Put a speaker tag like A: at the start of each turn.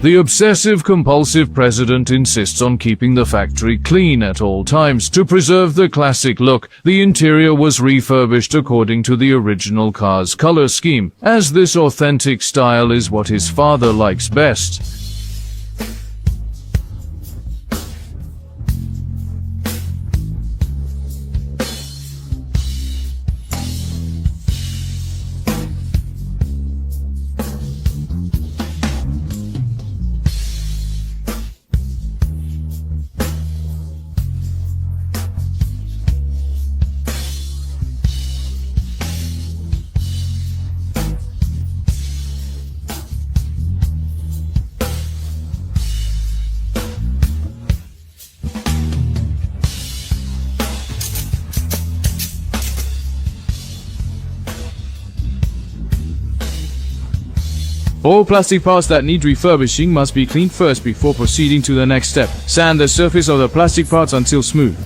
A: The obsessive-compulsive president insists on keeping the factory clean at all times to preserve the classic look. The interior was refurbished according to the original car's color scheme, as this authentic style is what his father likes best.
B: All plastic parts that need refurbishing must be cleaned first before proceeding to the next step. Sand the surface of the plastic parts until smooth.